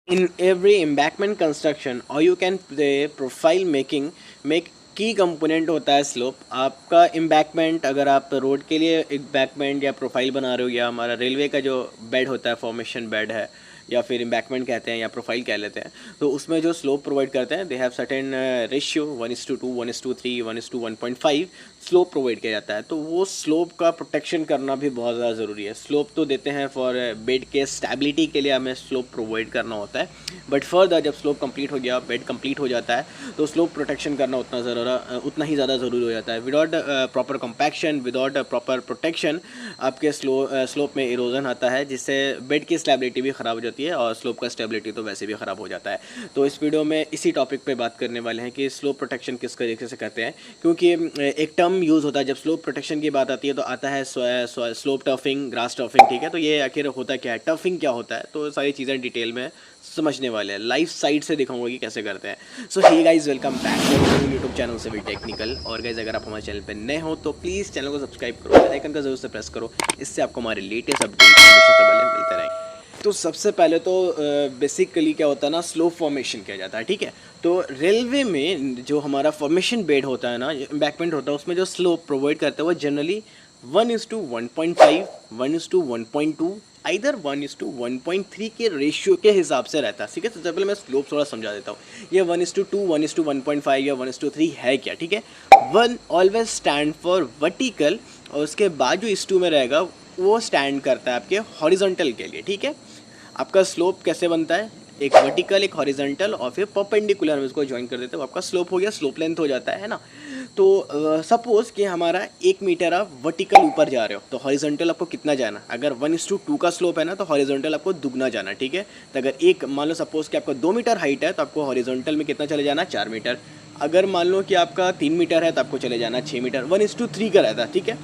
In every embankment construction or you can play profile making make की component होता है slope. आपका embankment, अगर आप रोड के लिए एम्बैकमेंट या प्रोफाइल बना रहे हो, या हमारा रेलवे का जो बेड होता है फॉर्मेशन बेड है, या फिर एम्बैकमेंट कहते हैं या प्रोफाइल कह लेते हैं, तो उसमें जो स्लोप प्रोवाइड करते हैं they have certain ratio 1:2, 1:3, 1:1.5 slope provide किया जाता है। तो वो स्लोप का प्रोटेक्शन करना भी बहुत ज़्यादा ज़रूरी है। स्लोप तो देते हैं फॉर बेड के स्टेबिलिटी के लिए हमें स्लोप प्रोवाइड करना होता है, बट फर्दर जब स्लोप कंप्लीट हो गया, बेड कंप्लीट हो जाता है, तो स्लोप प्रोटेक्शन करना उतना ही ज़्यादा ज़रूरी हो जाता है। Without proper compaction, without proper protection आपके स्लोप में इरोजन आता है, जिससे बेड की स्टेबिलिटी भी ख़राब हो जाती है और स्लोप का स्टेबिलिटी तो वैसे भी ख़राब हो जाता है। तो इस वीडियो में इसी टॉपिक पे बात करने वाले हैं कि स्लोप प्रोटेक्शन किस तरीके से करते हैं, क्योंकि एक टर्म यूज़ होता है जब स्लोप प्रोटेक्शन की बात आती है, तो आता है स्लोप टर्फिंग, ग्रास टर्फिंग। ठीक है, तो ये आखिर होता क्या है, टर्फिंग क्या होता है, तो सारी चीज़ें डिटेल में समझने वाले हैं। लाइफ साइड से दिखाऊंगा कि कैसे करते हैं। So hey guys, welcome back to YouTube channel से भी टेक्निकल। और गाइस, अगर आप हमारे चैनल पे नए हो तो प्लीज़ चैनल को सब्सक्राइब करो, बेल आइकन का जरूर से प्रेस करो, इससे आपको हमारे लेटेस्ट अपडेट हमेशा से पहले मिलते रहेंगे। तो सबसे पहले तो बेसिकली क्या होता है ना, स्लोप फॉर्मेशन किया जाता है। ठीक है, तो रेलवे में जो हमारा फॉर्मेशन बेड होता है ना, एम्बैकमेंट होता है, उसमें जो स्लोप प्रोवाइड करते हैं वो जनरली 1:1.5, 1:1.2, आइदर 1:1.3 के रेशियो के हिसाब से रहता है। ठीक है, सबसे पहले मैं स्लोप थोड़ा समझा देता हूँ। ये 1:2, 1:1.5 या 1:3 है क्या। ठीक है, 1 ऑलवेज स्टैंड फॉर वर्टिकल, और उसके बाद जो इस 2 में रहेगा वो स्टैंड करता है आपके हॉरिजॉन्टल के लिए। ठीक है, आपका स्लोप कैसे बनता है, एक वर्टिकल, एक हॉरिजॉन्टल और फिर परपेंडिकुलर में इसको ज्वाइन कर देते हो, आपका स्लोप हो गया, स्लोप लेंथ हो जाता है ना। तो सपोज कि हमारा 1 मीटर आप वर्टिकल ऊपर जा रहे हो, तो हॉरिजॉन्टल आपको कितना जाना, अगर 1:2 का स्लोप है ना, तो हॉरिजॉन्टल आपको दुगना जाना। ठीक है, तो अगर एक मान लो सपोज कि आपको 2 मीटर हाइट है, तो आपको हॉरिजॉन्टल में कितना चले जाना, 4 मीटर। अगर मान लो कि आपका 3 मीटर है, तो आपको चले जाना 6 मीटर। 1:3 का रहता है। ठीक है,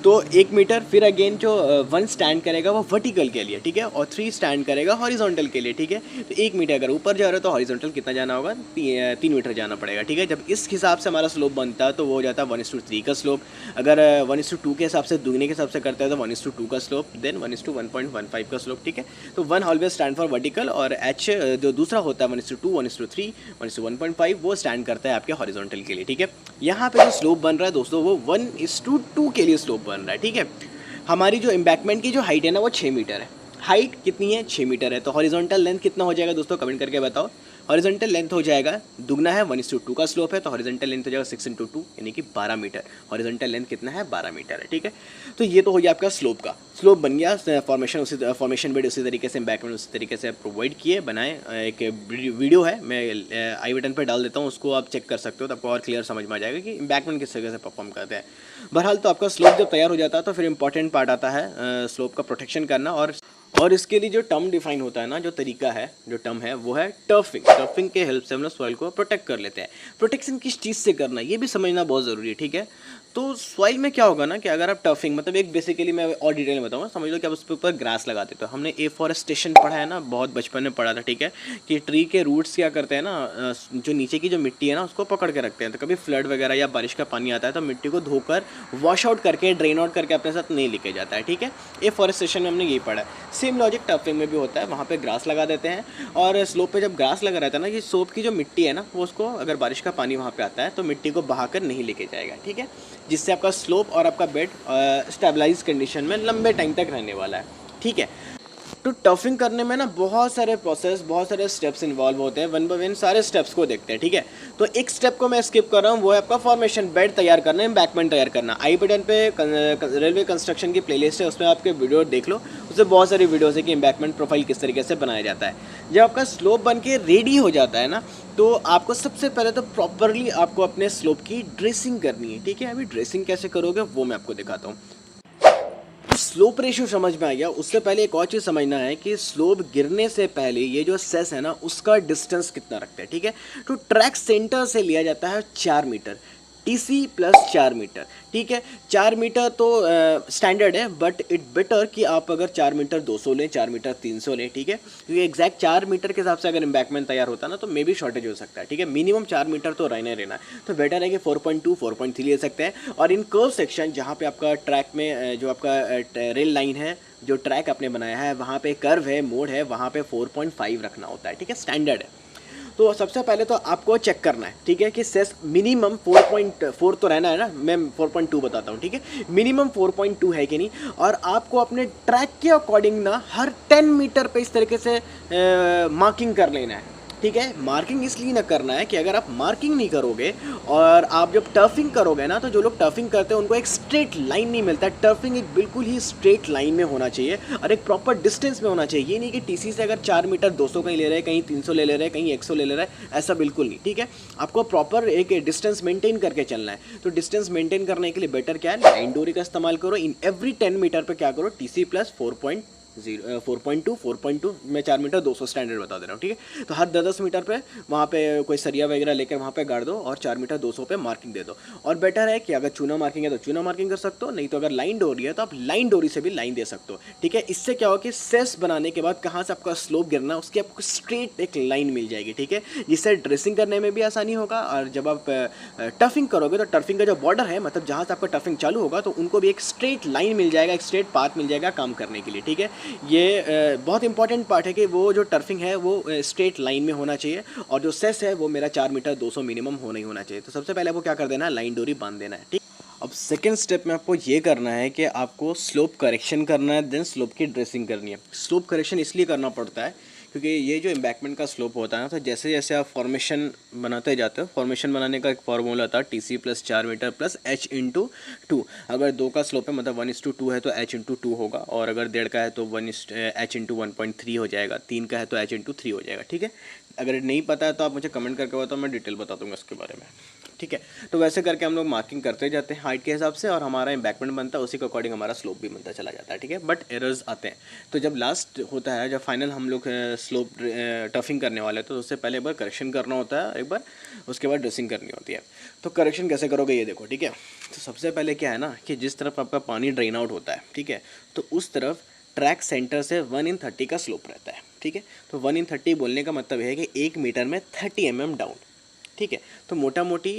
तो 1 मीटर, फिर अगेन जो 1 स्टैंड करेगा वो वर्टिकल के लिए। ठीक है, और 3 स्टैंड करेगा हॉरिजॉन्टल के लिए। ठीक है, तो 1 मीटर अगर ऊपर जा रहे हो तो हॉरिजॉन्टल कितना जाना होगा, 3 मीटर जाना पड़ेगा। ठीक है, जब इस हिसाब से हमारा स्लोप बनता है तो वो हो जाता है 1:3 का स्लोप। अगर 1:2 के हिसाब से, दुगने के हिसाब से करते हैं तो 1:2 का स्लोप, देन 1:1.15 का स्लोप। ठीक है, तो 1 ऑलवेज स्टैंड फॉर वर्टिकल, और एच जो दूसरा होता है 1:2, 1:3, 1:1.5 वो स्टैंड करता है आपके हॉरिजॉन्टल के लिए। ठीक है, यहाँ पे जो स्लोप बन रहा है दोस्तों वो 1:2 के लिए स्लोप बन रहा है। ठीक है, हमारी जो एम्बैकमेंट की जो हाइट है ना वो 6 मीटर है। हाइट कितनी है, 6 मीटर है, तो हॉरिजॉन्टल लेंथ कितना हो जाएगा दोस्तों, कमेंट करके बताओ। हॉरिजॉन्टल लेंथ हो जाएगा, दुगना है, 1:2 का स्लोप है, तो हॉरिजॉन्टल लेंथ हो जाएगा 6 × 2 यानी कि 12 मीटर। हॉरिजॉन्टल लेंथ कितना है, 12 मीटर है। ठीक है, तो ये तो हो गया आपका स्लोप का। स्लोप बन गया, फॉर्मेशन बेड उसी तरीके से, एम्बैकमेंट उसी तरीके से प्रोवाइड किए, बनाए। एक वीडियो है, मैं आई बटन पर डाल देता हूँ, उसको आप चेक कर सकते हो, तो आपको और क्लियर समझ में आ जाएगा कि एम्बैकमेंट किस तरीके से परफॉर्म करते हैं। बहरहाल, तो आपका स्लोप जब तैयार हो जाता है तो फिर इंपॉर्टेंट पार्ट आता है स्लोप का प्रोटेक्शन करना। और इसके लिए जो टर्म डिफाइन होता है ना, जो तरीका है, जो टर्म है वो है टर्फिंग। टर्फिंग के हेल्प से हम लोग सॉइल को प्रोटेक्ट कर लेते हैं। प्रोटेक्शन किस चीज़ से करना है ये भी समझना बहुत ज़रूरी है। ठीक है, तो सॉइल में क्या होगा ना कि अगर आप टर्फिंग, मतलब एक बेसिकली मैं और डिटेल में बताऊंगा, समझ लो कि आप उस ऊपर ग्रास लगा देते हो। हमने एफॉरेस्टेशन पढ़ा है ना, बहुत बचपन में पढ़ा था। ठीक है, कि ट्री के रूट्स क्या करते हैं ना, जो नीचे की जो मिट्टी है ना उसको पकड़ के रखते हैं। तो कभी फ्लड वगैरह या बारिश का पानी आता है तो मिट्टी को धोकर वॉश आउट करके, ड्रेन आउट करके अपने साथ नहीं लेके जाता है। ठीक है, एफॉरेस्टेशन में हमने यही पढ़ा है। सेम लॉजिक टर्फिंग में भी होता है, वहाँ पे ग्रास लगा देते हैं, और स्लोप पे जब ग्रास लगा रहता है ना, ये सोप की जो मिट्टी है ना वो उसको, अगर बारिश का पानी वहाँ पे आता है तो मिट्टी को बहाकर नहीं लेके जाएगा। ठीक है, जिससे आपका स्लोप और आपका बेड स्टेबलाइज कंडीशन में लंबे टाइम तक रहने वाला है। ठीक है, तो टफिंग करने में ना बहुत सारे प्रोसेस, बहुत सारे स्टेप्स इन्वॉल्व होते हैं। वन बाय वन सारे स्टेप्स को देखते हैं। ठीक है, तो एक स्टेप को मैं स्किप कर रहा हूँ, वो है आपका फॉर्मेशन बेड तैयार करना, एम्बैकमेंट तैयार करना। आई बटन पे रेलवे कंस्ट्रक्शन की प्लेलिस्ट है, उसमें आपके वीडियो देख लो, उससे बहुत सारी वीडियोज़ है कि एम्बैकमेंट प्रोफाइल किस तरीके से बनाया जाता है। जब आपका स्लोप बन के रेडी हो जाता है ना, तो आपको सबसे पहले तो प्रॉपरली आपको अपने स्लोप की ड्रेसिंग करनी है। ठीक है, अभी ड्रेसिंग कैसे करोगे वो मैं आपको दिखाता हूँ। स्लोप रेशियो समझ में आ गया, उससे पहले एक और चीज़ समझना है कि स्लोप गिरने से पहले ये जो सेस है ना उसका डिस्टेंस कितना रखते हैं। ठीक है, तो ट्रैक सेंटर से लिया जाता है 4 मीटर। टीसी प्लस 4 मीटर, ठीक है। 4 मीटर तो स्टैंडर्ड है, बट इट बेटर कि आप अगर 4 मीटर 200 लें, 4 मीटर 300 लें, ठीक है, क्योंकि एग्जैक्ट 4 मीटर के हिसाब से अगर एम्बैकमेंट तैयार होता ना तो मे भी शॉर्टेज हो सकता है, ठीक है। मिनिमम 4 मीटर तो रहना रहना है, तो बेटर है कि 4.2 4.3 ले सकते हैं। और इन कर्व सेक्शन जहाँ पे आपका ट्रैक में जो आपका रेल लाइन है, जो ट्रैक आपने बनाया है वहाँ पे कर्व है, मोड है, वहाँ पे 4.5 रखना होता है, ठीक है, स्टैंडर्ड है। तो सबसे पहले तो आपको चेक करना है, ठीक है, कि सेस मिनिमम 4.4 तो रहना है ना, मैं 4.2 बताता हूँ, ठीक है, मिनिमम 4.2 है कि नहीं। और आपको अपने ट्रैक के अकॉर्डिंग ना हर 10 मीटर पे इस तरीके से मार्किंग कर लेना है, ठीक है। मार्किंग इसलिए ना करना है कि अगर आप मार्किंग नहीं करोगे और आप जब टर्फिंग करोगे ना, तो जो लोग टर्फिंग करते हैं उनको एक स्ट्रेट लाइन नहीं मिलता है। टर्फिंग एक बिल्कुल ही स्ट्रेट लाइन में होना चाहिए और एक प्रॉपर डिस्टेंस में होना चाहिए। ये नहीं कि टीसी से अगर 4 मीटर 200 कहीं ले रहे हैं, कहीं 300 ले रहे हैं, कहीं 100 ले रहे हैं, ऐसा बिल्कुल नहीं, ठीक है। आपको प्रॉपर एक डिस्टेंस मेंटेन करके चलना है। तो डिस्टेंस मेंटेन करने के लिए बेटर क्या है, लाइन डोरी का इस्तेमाल करो। इन एवरी 10 मीटर पर क्या करो, टीसी प्लस 4.2 मैं 4 मीटर 200 स्टैंडर्ड बता दे रहा हूँ, ठीक है। तो हर 10 मीटर पे वहाँ पे कोई सरिया वगैरह लेकर वहाँ पे गाड़ दो और 4 मीटर 200 पे मार्किंग दे दो। और बेटर है कि अगर चूना मार्किंग है तो चूना मार्किंग कर सकते हो, नहीं तो अगर लाइन डोरी है तो आप लाइन डोरी से भी लाइन दे सकते हो, ठीक है। इससे क्या होगा कि सेस बनाने के बाद कहाँ से आपका स्लोप गिरना है उसकी आपको स्ट्रेट एक लाइन मिल जाएगी, ठीक है, जिससे ड्रेसिंग करने में भी आसानी होगा। और जब आप टर्फिंग करोगे तो टर्फिंग का जो बॉर्डर है, मतलब जहाँ से आपका टर्फिंग चालू होगा, तो उनको भी एक स्ट्रेट लाइन मिल जाएगा, एक स्ट्रेट पाथ मिल जाएगा काम करने के लिए, ठीक है। ये बहुत इंपॉर्टेंट पार्ट है कि वो जो टर्फिंग है वो स्ट्रेट लाइन में होना चाहिए और जो सेस है वो मेरा 4 मीटर 200 मिनिमम होना ही होना चाहिए। तो सबसे पहले आपको क्या कर देना है, लाइन डोरी बांध देना है, ठीक। अब सेकेंड स्टेप में आपको ये करना है कि आपको स्लोप करेक्शन करना है, देन स्लोप की ड्रेसिंग करनी है। स्लोप करेक्शन इसलिए करना पड़ता है क्योंकि ये जो एम्बैकमेंट का स्लोप होता है ना, तो जैसे जैसे आप फॉर्मेशन बनाते जाते हो, फॉर्मेशन बनाने का एक फार्मूला था TC plus 4 meter plus H into 2। अगर 2 का स्लोप है मतलब 1:2 है तो एच इंटू 2 होगा, और अगर 1.5 का है तो एच इंटू 1.3 हो जाएगा, 3 का है तो एच इंटू 3 हो जाएगा, ठीक है। अगर नहीं पता है तो आप मुझे कमेंट करके बताओ, मैं डिटेल बता दूंगा इसके बारे में, ठीक है। तो वैसे करके हम लोग मार्किंग करते जाते हैं हाइट के हिसाब से, और हमारा एम्बैकमेंट बनता है उसी के अकॉर्डिंग हमारा स्लोप भी बनता चला जाता है, ठीक है। बट एरर्स आते हैं, तो जब लास्ट होता है, जब फाइनल हम लोग स्लोप टफिंग करने वाले हैं, तो उससे पहले एक बार करेक्शन करना होता है एक बार, उसके बाद ड्रेसिंग करनी होती है। तो करेक्शन कैसे करोगे ये देखो, ठीक है। तो सबसे पहले क्या है ना कि जिस तरफ आपका पानी ड्रेन आउट होता है, ठीक है, तो उस तरफ ट्रैक सेंटर से 1/30 का स्लोप रहता है, ठीक है। तो 1/30 बोलने का मतलब है कि 1 मीटर में 30 mm डाउन, ठीक है। तो मोटा मोटी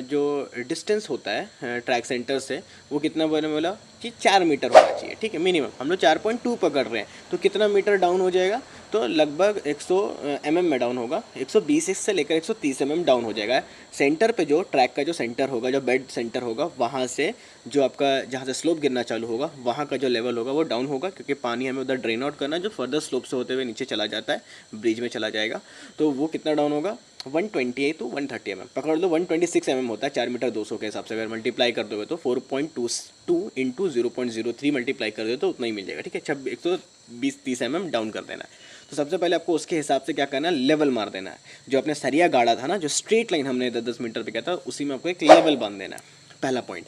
जो डिस्टेंस होता है ट्रैक सेंटर से वो कितना बोला कि 4 मीटर होना चाहिए, ठीक है, मिनिमम। हम लोग 4.2 पकड़ रहे हैं, तो कितना मीटर डाउन हो जाएगा, तो लगभग 100 mm में डाउन होगा, 120 से लेकर 130 mm डाउन हो जाएगा। सेंटर पे जो ट्रैक का जो सेंटर होगा, जो बेड सेंटर होगा, वहाँ से जो आपका जहाँ से स्लोप गिरना चालू होगा वहाँ का जो लेवल होगा वो डाउन होगा, क्योंकि पानी हमें उधर ड्रेन आउट करना है जो फर्दर स्लोप से होते हुए नीचे चला जाता है, ब्रिज में चला जाएगा। तो वो कितना डाउन होगा, 128 to 130 mm पकड़ लो, 126 mm होता है 4 मीटर 200 के हिसाब से। अगर मल्टीप्लाई कर दोगे तो 4.22 इंटू 0.03 मल्टीप्लाई कर दो तो उतना ही मिल जाएगा, ठीक है। 120-30 mm डाउन कर देना है। तो सबसे पहले आपको उसके हिसाब से क्या करना है, लेवल मार देना है। जो अपने सरिया गाड़ा था ना, जो स्ट्रेट लाइन हमने 10-10 मीटर पे किया था, उसी में आपको एक लेवल बांध देना है, पहला पॉइंट।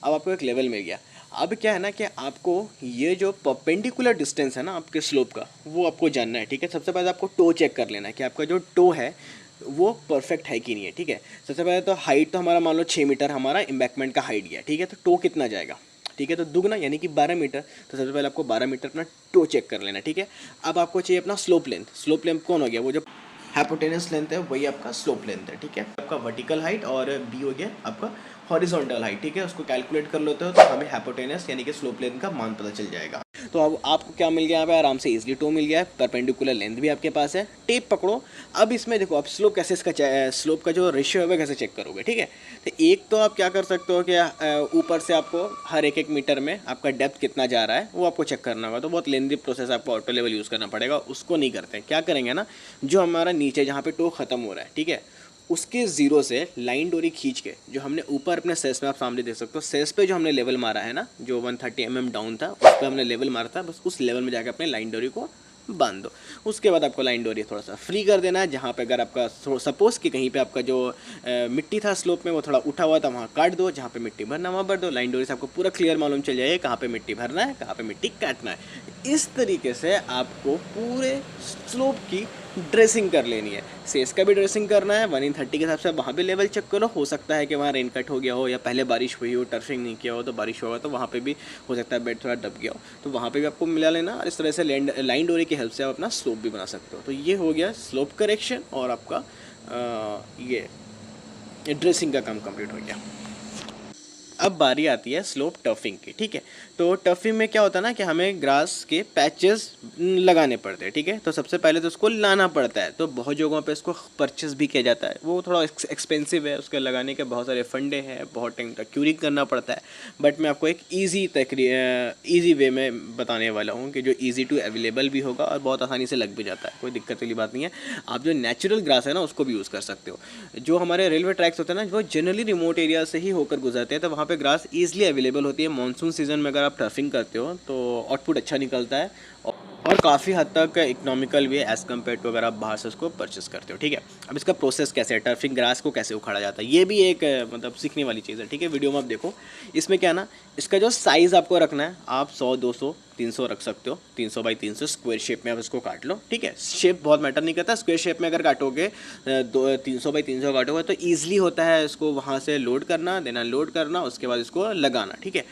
अब आपको एक लेवल मिल गया। अब क्या है ना कि आपको ये जो परपेंडिकुलर डिस्टेंस है ना आपके स्लोप का, वो आपको जानना है, ठीक है। सबसे पहले आपको टो चेक कर लेना है कि आपका जो टो है वो परफेक्ट है कि नहीं है, ठीक है। सबसे पहले तो हाइट तो हमारा मान लो 6 मीटर हमारा एम्बैकमेंट का हाइट गया, ठीक है। तो टो कितना जाएगा, ठीक है, तो दुगना यानी कि 12 मीटर। तो सबसे पहले आपको 12 मीटर अपना टो चेक कर लेना, ठीक है। अब आपको चाहिए अपना स्लोप लेंथ। स्लोप लेंथ कौन हो गया, वो जो हाइपोटेनस लेंथ है वही आपका स्लोप लेंथ है, ठीक है। आपका वर्टिकल हाइट और बी हो गया आपका हॉरिजॉन्टल हाइट, ठीक है। उसको कैलकुलेट कर लेते हो तो हमें हाइपोटेनस यानी कि स्लोप लेंथ का मान पता चल जाएगा। तो अब आपको क्या मिल गया यहाँ पे, आराम से इजीली टो मिल गया है, परपेंडिकुलर लेंथ भी आपके पास है। टेप पकड़ो। अब इसमें देखो आप स्लोप कैसे, इसका स्लोप का जो रेशियो है वो कैसे चेक करोगे, ठीक है। तो एक तो आप क्या कर सकते हो कि ऊपर से आपको हर एक मीटर में आपका डेप्थ कितना जा रहा है वो आपको चेक करना होगा। तो बहुत लेंथी प्रोसेस, आपको ऑटो लेवल यूज़ करना पड़ेगा, उसको नहीं करते। क्या करेंगे ना, जो हमारा नीचे जहाँ पे टो खत्म हो रहा है, ठीक है, उसके ज़ीरो से लाइन डोरी खींच के जो हमने ऊपर अपने सेस में, आप सामने देख सकते हो, सेस पे जो हमने लेवल मारा है ना, जो 130 mm डाउन था उस पर हमने लेवल मारा था, बस उस लेवल में जाकर अपने लाइन डोरी को बांध दो। उसके बाद आपको लाइन डोरी थोड़ा सा फ्री कर देना है। जहाँ पे अगर आपका सपोज़ कि कहीं पे आपका जो मिट्टी था स्लोप में वो थोड़ा उठा हुआ था, वहाँ काट दो। जहाँ पे मिट्टी भरना वहाँ भर दो। लाइन डोरी से आपको पूरा क्लियर मालूम चल जाएगा कहाँ पे मिट्टी भरना है, कहाँ पे मिट्टी काटना है। इस तरीके से आपको पूरे स्लोप की ड्रेसिंग कर लेनी है। सेस का भी ड्रेसिंग करना है 1 in 30 के हिसाब से, वहाँ भी लेवल चेक करो, हो सकता है कि वहाँ रेन कट हो गया हो या पहले बारिश हुई हो, टर्फिंग नहीं किया हो तो बारिश होगा तो वहाँ पे भी हो सकता है बेड थोड़ा दब गया हो, तो वहाँ पे भी आपको मिला लेना। और इस तरह से लाइन डोरी की हेल्प से आप अपना स्लोप भी बना सकते हो। तो ये हो गया स्लोप करेक्शन और आपका ये ड्रेसिंग का काम कंप्लीट हो गया। अब बारी आती है स्लोप टर्फिंग की, ठीक है। तो टर्फिंग में क्या होता है ना कि हमें ग्रास के पैचेस लगाने पड़ते हैं, ठीक है। तो सबसे पहले तो उसको लाना पड़ता है, तो बहुत जगहों पे इसको परचेस भी किया जाता है, वो थोड़ा एक्सपेंसिव है, उसके लगाने के बहुत सारे फंडे हैं, बहुत टाइम तक क्यूरिंग करना पड़ता है। बट मैं आपको एक ईजी वे में बताने वाला हूँ कि जो ईजी टू अवेलेबल भी होगा और बहुत आसानी से लग भी जाता है, कोई दिक्कत वाली बात नहीं है। आप जो नेचुरल ग्रास है ना उसको भी यूज़ कर सकते हो। जो हमारे रेलवे ट्रैक्स होते हैं ना वो जनरली रिमोट एरिया से ही होकर गुजरते हैं, तो वहाँ पे ग्रास ईजिली अवेलेबल होती है। मानसून सीजन में अगर आप टर्फिंग करते हो तो आउटपुट अच्छा निकलता है और काफ़ी हद तक इकोनॉमिकल भी है एज़ कम्पेयर टू अगर आप बाहर से उसको परचेस करते हो, ठीक है। अब इसका प्रोसेस कैसे है, टर्फिंग ग्रास को कैसे उखाड़ा जाता है, ये भी एक मतलब सीखने वाली चीज़ है, ठीक है। वीडियो में आप देखो, इसमें क्या ना, इसका जो साइज़ आपको रखना है, आप 100, 200, 300 रख सकते हो। 300 बाई 300 स्क्वायर शेप में आप इसको काट लो, ठीक है। शेप बहुत मैटर नहीं करता, स्क्वायर शेप में अगर काटोगे 300 बाई 300 काटोगे तो ईजिली होता है इसको वहाँ से लोड करना, देना लोड करना, उसके बाद इसको लगाना, ठीक है।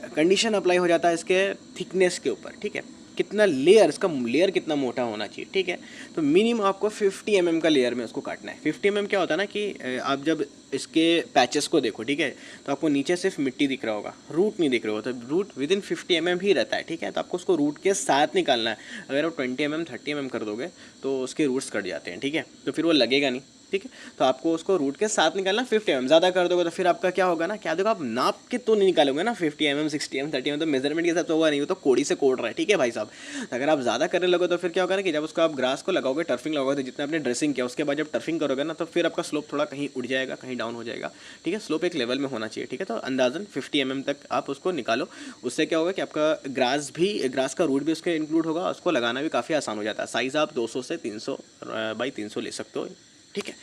कंडीशन अप्लाई हो जाता है इसके थिकनेस के ऊपर, ठीक है। कितना लेयर, इसका लेयर कितना मोटा होना चाहिए, ठीक है। तो मिनिमम आपको 50 mm का लेयर में उसको काटना है। 50 mm क्या होता है ना कि आप जब इसके पैचेस को देखो, ठीक है, तो आपको नीचे सिर्फ मिट्टी दिख रहा होगा, रूट नहीं दिख रहा होगा, तो रूट विद इन 50 mm ही रहता है, ठीक है। तो आपको उसको रूट के साथ निकालना है। अगर आप 20 mm 30 mm कर दोगे तो उसके रूट्स कट जाते हैं, ठीक है, तो फिर वो लगेगा नहीं, ठीक है। तो आपको उसको रूट के साथ निकालना 50 mm। ज़्यादा कर दोगे तो फिर आपका क्या होगा ना, क्या देखो आप नाप के तो नहीं निकालोगे ना 50 mm 60 mm 30 mm, तो मेजरमेंट के हिसाब से होगा नहीं, वो तो कोड़ी से कोड रहा है, ठीक है भाई साहब। अगर आप ज़्यादा करने लगो तो फिर क्या होगा ना कि जब उसको आप ग्रास को लगाओगे, टर्फिंग लगाओगे, तो जितना आपने ड्रेसिंग किया उसके बाद जब टर्फिंग करोगे ना तो फिर आपका स्लोप थोड़ा कहीं उड़ जाएगा, कहीं डाउन हो जाएगा, ठीक है। स्लोप एक लेवल में होना चाहिए, ठीक है। तो अंदाजन 50 mm तक आप उसको निकालो। उससे क्या होगा कि आपका ग्रास का रूट भी उसके इंक्लूड होगा, उसको लगाना भी काफ़ी आसान हो जाता है। साइज़ आप 200 से 300 बाई 300 ले सकते हो, ठीक है।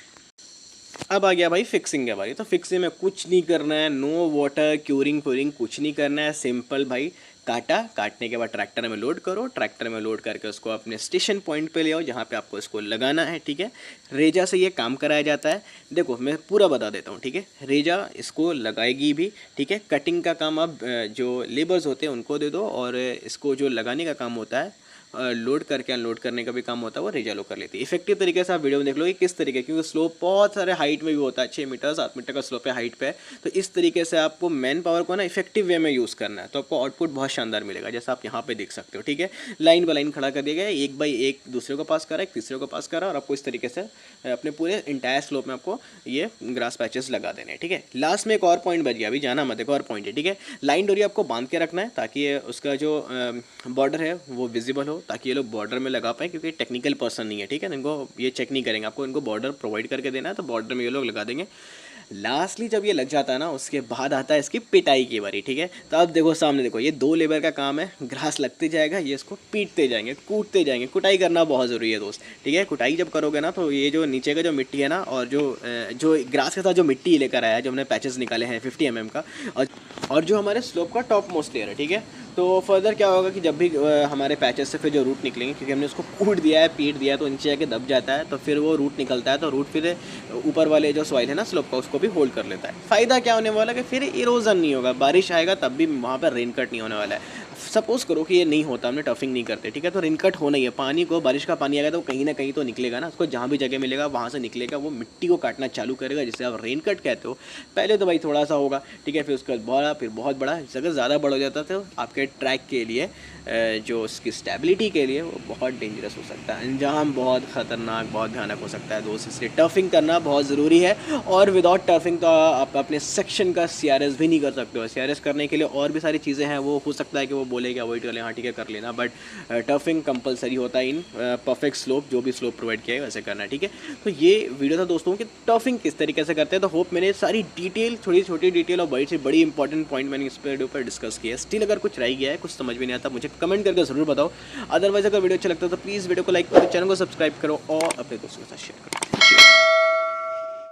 अब आ गया भाई फिक्सिंग है भाई। तो फिक्सिंग में कुछ नहीं करना है, नो वाटर क्यूरिंग फ्यूरिंग कुछ नहीं करना है, सिंपल भाई। काटने के बाद ट्रैक्टर में लोड करो, ट्रैक्टर में लोड करके उसको अपने स्टेशन पॉइंट पे ले आओ जहाँ पे आपको इसको लगाना है, ठीक है। रेजा से ये काम कराया जाता है। देखो मैं पूरा बता देता हूँ, ठीक है। रेजा इसको लगाएगी भी, ठीक है। कटिंग का काम आप जो लेबर्स होते हैं उनको दे दो, और इसको जो लगाने का काम होता है, लोड करके अनलोड करने का भी काम होता है, वो रेजा लोग कर लेती है। इफेक्टिव तरीके से आप वीडियो में देख लो कि किस तरीके, क्योंकि स्लोप बहुत सारे हाइट में भी होता है, 6 मीटर 7 मीटर का स्लोप है हाइट पे। तो इस तरीके से आपको मैन पावर को ना इफेक्टिव वे में यूज़ करना है, तो आपको आउटपुट बहुत शानदार मिलेगा, जैसा आप यहाँ पे देख सकते हो, ठीक है। लाइन बाय लाइन खड़ा कर दिया गया है, 1 बाई 1 दूसरे को पास करा, एक तीसरे को पास करा, और आपको इस तरीके से अपने पूरे इंटायर स्लोप में आपको ये ग्रास पैचेस लगा देने हैं, ठीक है। लास्ट में एक और पॉइंट बच गया, अभी जाना मत, एक और पॉइंट है, ठीक है। लाइन डोरी आपको बांध के रखना है ताकि उसका जो बॉर्डर है वो विजिबल हो, ताकि ये लोग बॉर्डर में लगा पाए, क्योंकि टेक्निकल पर्सन नहीं है, ठीक है। इनको ये चेक नहीं करेंगे, आपको इनको बॉर्डर प्रोवाइड करके देना है, तो बॉर्डर में ये लोग लगा देंगे। लास्टली जब ये लग जाता है ना, उसके बाद आता है इसकी पिटाई की बारी, ठीक है। तो अब देखो सामने देखो, ये 2 लेबर का काम है, ग्रास लगते जाएगा, ये इसको पीटते जाएंगे, कूटते जाएंगे। कुटाई करना बहुत ज़रूरी है दोस्त, ठीक है। कुटाई जब करोगे ना तो ये जो नीचे का जो मिट्टी है ना, और जो ग्रास के साथ जो मिट्टी लेकर आया है, जो हमने पैचेस निकाले हैं 50 mm का, और जो हमारे स्लोप का टॉप मोस्ट लेयर है, ठीक है। तो फर्दर क्या होगा कि जब भी हमारे पैचेस से फिर जो रूट निकलेंगे, क्योंकि हमने उसको कूट दिया है, पीट दिया है, तो नीचे जाके दब जाता है, तो फिर वो रूट निकलता है, तो रूट फिर ऊपर वाले जो सॉइल है ना स्लोप का, उसको भी होल्ड कर लेता है। फ़ायदा क्या होने वाला है कि फिर इरोजन नहीं होगा, बारिश आएगा तब भी वहाँ पर रेन कट नहीं होने वाला है। सपोज करो कि ये नहीं होता, हमने टर्फिंग नहीं करते, ठीक है, तो रेन कट होना ही है। पानी को, बारिश का पानी आएगा तो कहीं ना कहीं तो निकलेगा ना, उसको जहाँ भी जगह मिलेगा वहाँ से निकलेगा, वो मिट्टी को काटना चालू करेगा, जिसे आप रेन कट कहते हो। पहले तो भाई थोड़ा सा होगा, ठीक है, फिर उसके बाद बड़ा, फिर बहुत बड़ा, अगर ज़्यादा बड़ा हो जाता तो आपके ट्रैक के लिए जो उसकी स्टेबिलिटी के लिए वो बहुत डेंजरस हो सकता है, अंजाम बहुत ख़तरनाक, बहुत भयानक हो सकता है दोस्त। इसलिए टर्फिंग करना बहुत ज़रूरी है, और विदाउट टर्फिंग तो आप अपने सेक्शन का CRS भी नहीं कर सकते हो। CRS करने के लिए और भी सारी चीज़ें हैं, वो हो सकता है कि वो बोलेगा अवॉइड कर लें, हाँ ठीक है कर लेना, बट टर्फिंग कंपलसरी होता है इन परफेक्ट स्लोप, जो भी स्लोप प्रोवाइड किया है वैसे करना है, ठीक है। तो ये वीडियो था दोस्तों कि टर्फिंग किस तरीके से करते हैं। तो होप मैंने सारी डिटेल, थोड़ी छोटी डिटेल और बड़ी से बड़ी इंपॉर्टेंट पॉइंट मैंने इस वीडियो पर डिस्कस किया है। स्टिल अगर कुछ रह गया है, कुछ समझ में नहीं आता, मुझे कमेंट करके ज़रूर बताओ। अदरवाइज अगर वीडियो अच्छा लगता है तो प्लीज़ वीडियो को लाइक करो, चैनल को सब्सक्राइब करो और अपने दोस्तों के साथ शेयर करो।